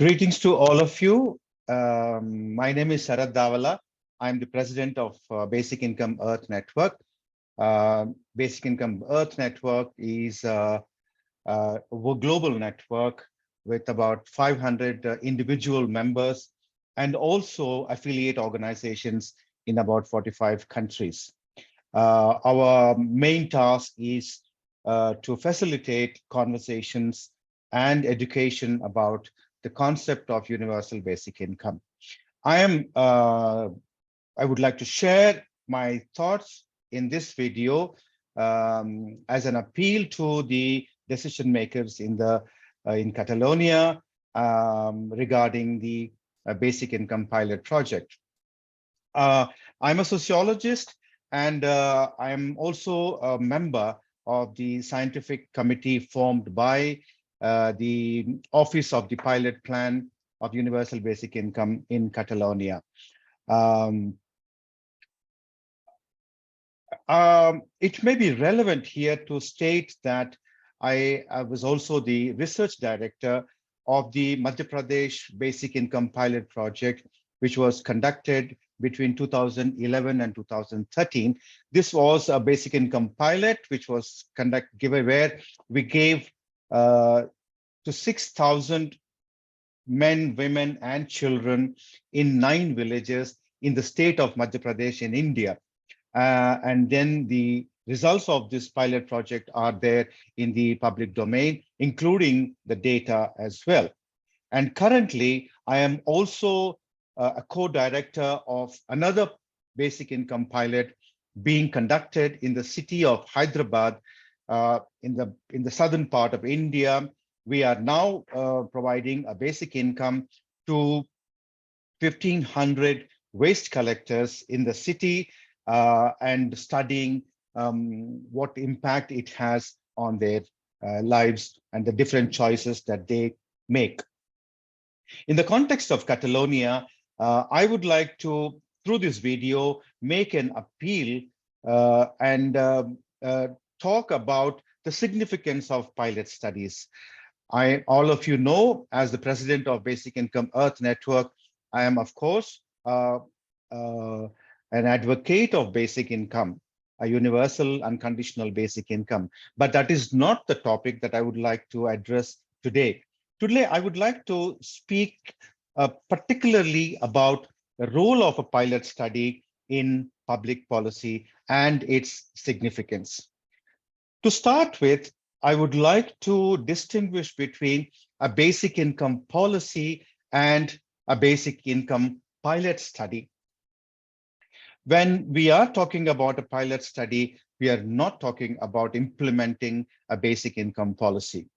Greetings to all of you. My name is Sarath Davala. I'm the president of Basic Income Earth Network. Basic Income Earth Network is a global network with about 500 individual members and also affiliate organizations in about 45 countries. Our main task is to facilitate conversations and education about the concept of universal basic income. I would like to share my thoughts in this video as an appeal to the decision makers in Catalonia regarding the basic income pilot project. I'm a sociologist and I am also a member of the scientific committee formed by the Office of the Pilot Plan of Universal Basic Income in Catalonia. It may be relevant here to state that I was also the research director of the Madhya Pradesh Basic Income Pilot Project, which was conducted between 2011 and 2013. This was a basic income pilot, which was given where we gave to 6,000 men, women, and children in 9 villages in the state of Madhya Pradesh in India. And then the results of this pilot project are there in the public domain, including the data as well. And currently, I am also a co-director of another basic income pilot being conducted in the city of Hyderabad in the southern part of India. We are now providing a basic income to 1,500 waste collectors in the city and studying what impact it has on their lives and the different choices that they make. In the context of Catalonia, I would like to, through this video, make an appeal and talk about the significance of pilot studies. All of you know, as the president of Basic Income Earth Network, I am, of course, an advocate of basic income, a universal unconditional basic income. But that is not the topic that I would like to address today. Today, I would like to speak particularly about the role of a pilot study in public policy and its significance. To start with, I would like to distinguish between a basic income policy and a basic income pilot study. When we are talking about a pilot study, we are not talking about implementing a basic income policy.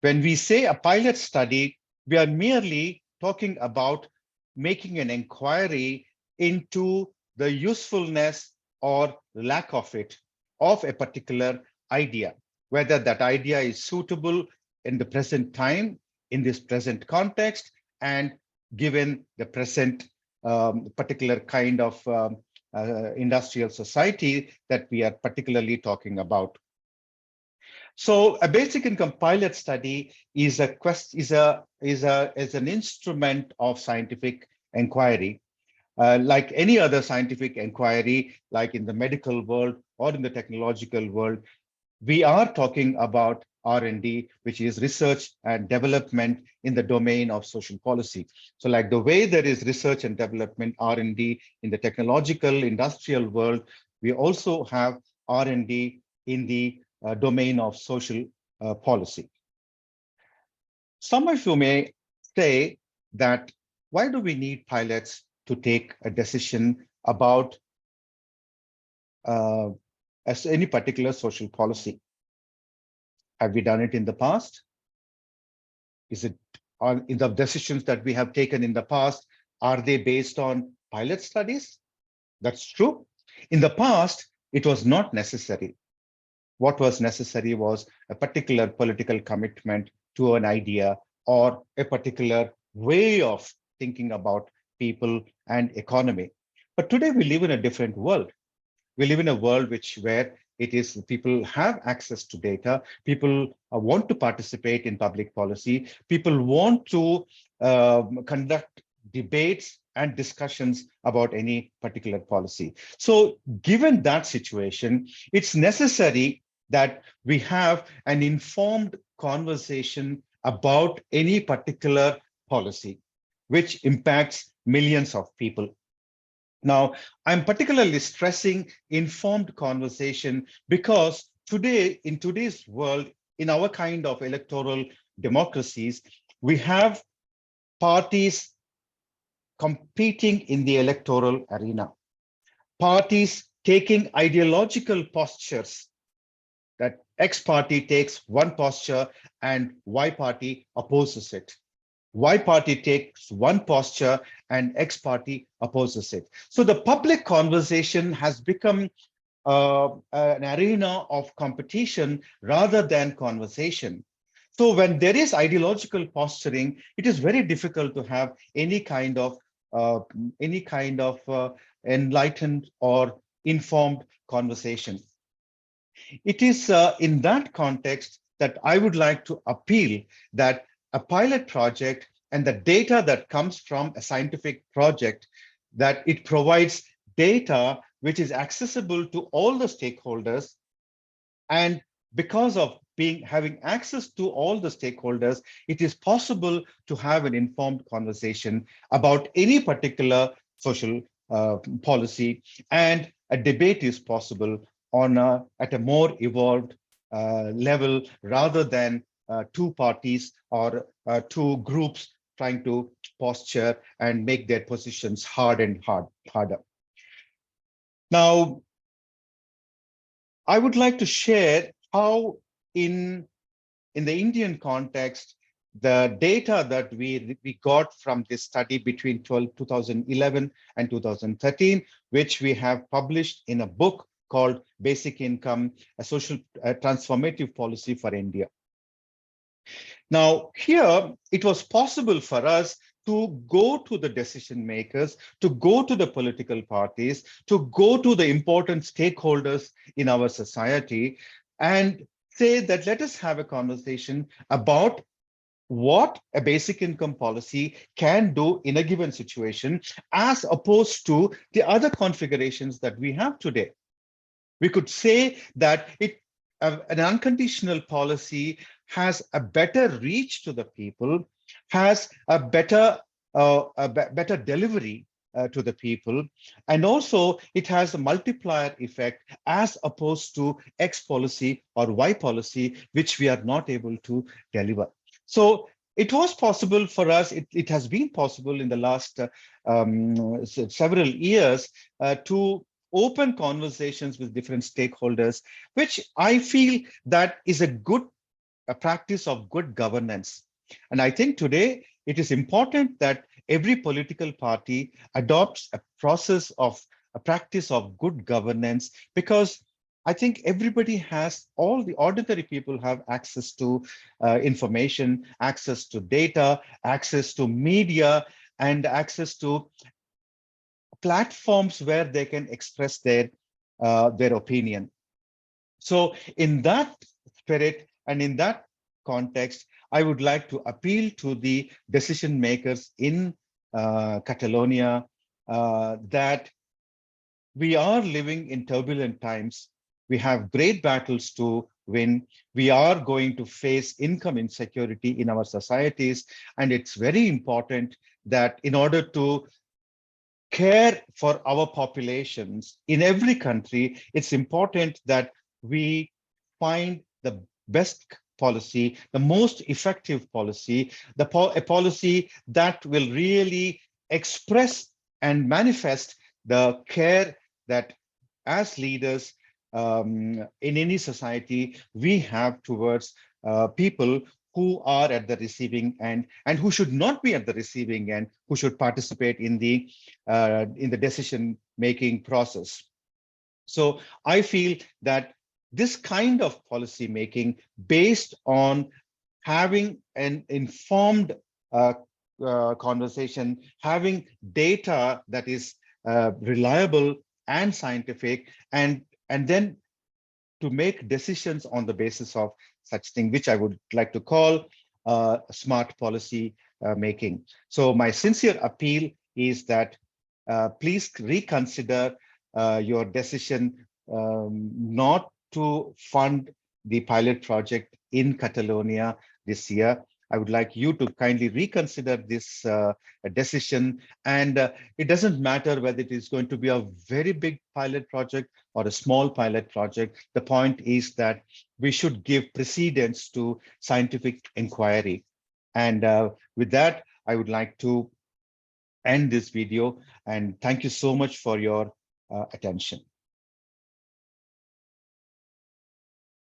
When we say a pilot study, we are merely talking about making an inquiry into the usefulness or lack of it, of a particular idea, whether that idea is suitable in the present time, in this present context, and given the present particular kind of industrial society that we are particularly talking about. So a basic income pilot study is an instrument of scientific inquiry, like any other scientific inquiry, like in the medical world or in the technological world. We are talking about R&D, which is research and development in the domain of social policy. So like the way there is research and development, R&D in the technological industrial world, we also have R&D in the domain of social policy. Some of you may say that, why do we need pilots to take a decision about as any particular social policy? Have we done it in the past? Is it in the decisions that we have taken in the past, are they based on pilot studies? That's true. In the past, it was not necessary. What was necessary was a particular political commitment to an idea or a particular way of thinking about people and economy. But today we live in a different world. We live in a world where It is people have access to data. People want to participate in public policy. People want to conduct debates and discussions about any particular policy. So given that situation, it's necessary that we have an informed conversation about any particular policy, which impacts millions of people. Now, I'm particularly stressing informed conversation because today, in today's world, in our kind of electoral democracies, we have parties competing in the electoral arena, parties taking ideological postures, that X party takes one posture and Y party opposes it. Y party takes one posture and X party opposes it. So the public conversation has become an arena of competition rather than conversation. So when there is ideological posturing, it is very difficult to have any kind of enlightened or informed conversation. It is in that context that I would like to appeal that a pilot project and the data that comes from a scientific project, that it provides data which is accessible to all the stakeholders. And because of having access to all the stakeholders, it is possible to have an informed conversation about any particular social policy, and a debate is possible at a more evolved level, rather than two parties or two groups trying to posture and make their positions harder. Now, I would like to share how in the Indian context, the data that we got from this study between 2011 and 2013, which we have published in a book called Basic Income, a Social Transformative Policy for India. Now, here, it was possible for us to go to the decision makers, to go to the political parties, to go to the important stakeholders in our society, and say that let us have a conversation about what a basic income policy can do in a given situation, as opposed to the other configurations that we have today. We could say that an unconditional policy has a better reach to the people, has a better delivery to the people, and also it has a multiplier effect as opposed to X policy or Y policy, which we are not able to deliver. So it was possible for us, it has been possible in the last several years to open conversations with different stakeholders, which I feel that is a practice of good governance. And I think today it is important that every political party adopts a practice of good governance, because I think all the ordinary people have access to information, access to data, access to media, and access to platforms where they can express their opinion. So in that spirit and in that context, I would like to appeal to the decision makers in Catalonia that we are living in turbulent times. We have great battles to win. We are going to face income insecurity in our societies. And it's very important that in order to care for our populations in every country, it's important that we find the best policy, the most effective policy, a policy that will really express and manifest the care that as leaders in any society we have towards people who are at the receiving end and who should not be at the receiving end, who should participate in the decision-making process. So I feel that this kind of policy making based on having an informed conversation, having data that is reliable and scientific, and then to make decisions on the basis of such thing, which I would like to call smart policy making. So my sincere appeal is that please reconsider your decision not to fund the pilot project in Catalonia this year. I would like you to kindly reconsider this decision. And it doesn't matter whether it is going to be a very big pilot project or a small pilot project. The point is that we should give precedence to scientific inquiry. And with that, I would like to end this video. And thank you so much for your attention.